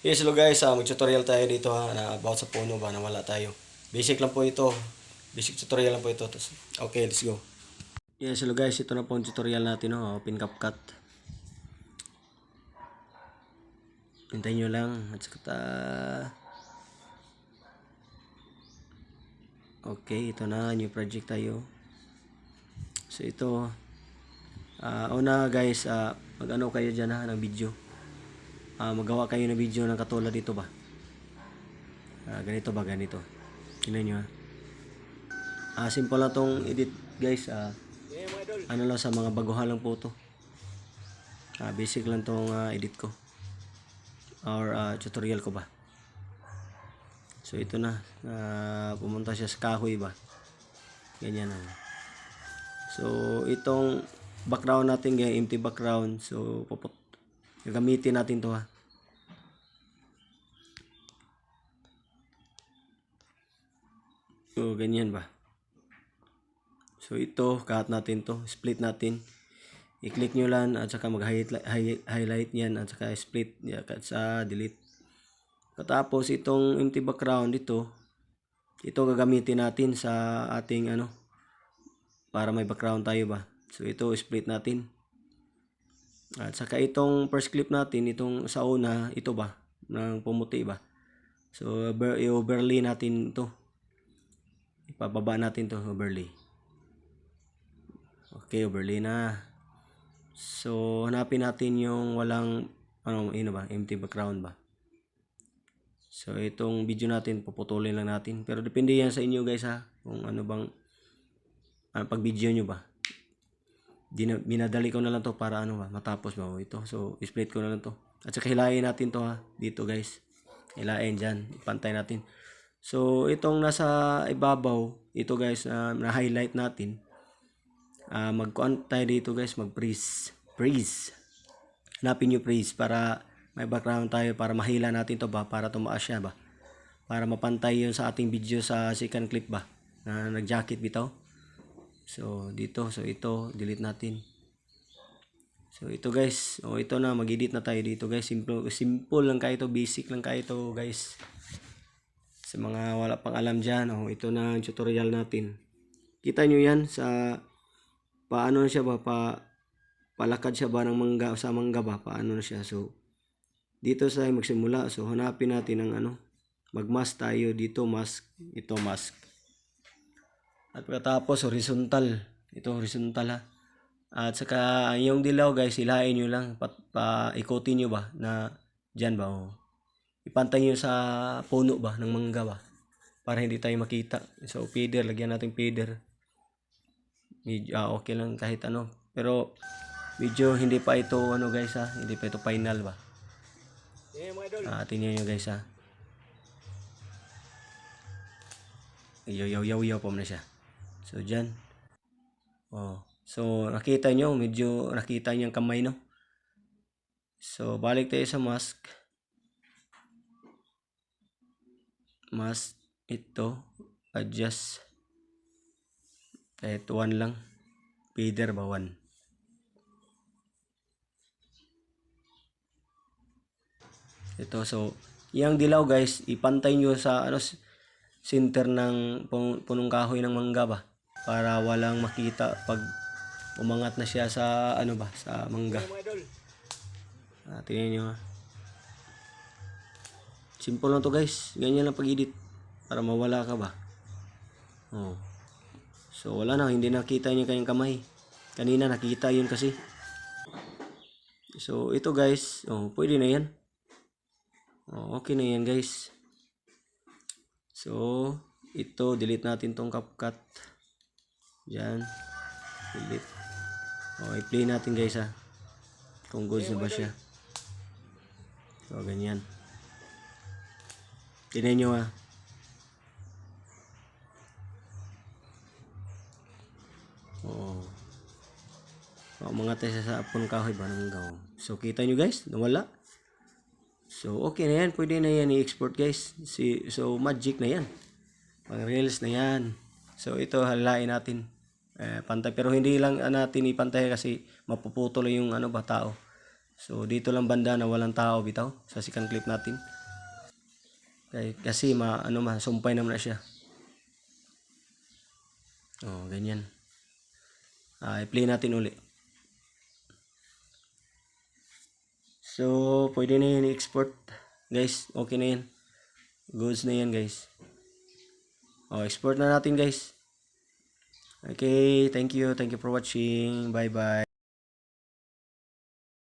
Yes, hello guys, mag-tutorial tayo dito na about sa puno ba, nawala tayo. Basic lang po ito. Basic tutorial lang po ito. Okay, let's go. Yes, hello guys, ito na po ang tutorial natin, open CapCut. Hintayin nyo lang. At saka okay, ito na, new project tayo. So ito, una guys, mag-ano kayo dyan ng video. Magawa kayo ng video ng katulad dito ba. Ganito ba, ganito. Tingnan nyo simple lang tong edit guys. Ano lang sa mga baguhan lang po to. Basic lang tong edit ko or tutorial ko ba. So ito na, pumunta siya sa kahoy ba, ganyan na. So itong background natin, empty background, so gagamitin natin to so ganyan ba. So ito, cut natin to, split natin, i-click nyo lang at saka mag-highlight yan at saka split sa delete. Tapos itong empty background ito gagamitin natin sa ating para may background tayo ba. So ito split natin. At saka itong first clip natin, itong sa una, ito ba, ng pumuti ba. So i-overlay natin ito. Ipababa natin to, overlay. Okay, overlay na. So hanapin natin yung walang empty background ba. So itong video natin puputulin lang natin, pero depende yan sa inyo guys kung ano bang pag video nyo ba. Binadali ko na lang to para matapos ba ito. So split ko na lang to at saka hilahin natin to dito guys, hilahin dyan, ipantay natin. So itong nasa ibabaw ito guys, na highlight natin, mag-on tayo dito guys, mag-freeze. Hanapin nyo freeze para may background tayo, para mahila natin to ba, para tumaas siya ba, para mapantay yun sa ating video sa second clip ba na nag-jacket bitaw. So dito, so ito delete natin. So ito guys, ito na, mag-edit na tayo dito guys. Simple lang kayo to, basic lang kayo to guys. Sa mga wala pang alam dyan, ito na ang tutorial natin. Kita nyo yan sa paano siya ba, palakad siya ba ng mangga, sa mangga ba, paano na siya. So dito sa magsimula, so hanapin natin ang mag-mask tayo dito, mask, ito mask. At pagkatapos horizontal, ito horizontal At saka yung dilaw guys, hilahin nyo lang, ikutin nyo ba na dyan ba, ipantay nyo sa puno ba ng mangga ba, para hindi tayo makita. So feeder, lagyan natin feeder. Okay lang kahit pero medyo hindi pa ito guys hindi pa ito final ba. Tingnan nyo guys yaw pa na siya. So dyan, so nakita nyo, medyo nakita nyo yung kamay So balik tayo sa mask. Ito adjust kahit 1 lang, feeder ba 1. Ito, so yung dilaw guys, ipantay nyo sa center ng punong kahoy ng mangga ba, para walang makita pag umangat na siya sa sa mangga. Tingnan nyo simple lang to guys, ganyan lang pag-edit para mawala ka ba. So wala na, hindi nakita niyo kayong kamay. Kanina nakita yun kasi. So ito guys, pwede na yan. Okay na yan guys. So ito, delete natin tong CapCut. Diyan, delete. I-play natin guys kung goods na ba siya. So ganyan. Tingnan nyo mga tayo sa punong kahoy ba ng gaw. So kita nyo guys, nawala. So okay na yan, pwede na yan i-export guys. So magic na yan, pang reels na yan. So ito halain natin, pantay, pero hindi lang natin ipantay kasi mapuputol yung tao. So dito lang banda na walang tao bitaw sa second clip natin. Kasi sumpay naman na siya. Oh, ganyan. I-play natin uli. So, pwede na yan i-export. Guys, okay na yan. Goods na yan, guys. Oh, export na natin, guys. Okay, thank you. Thank you for watching. Bye-bye.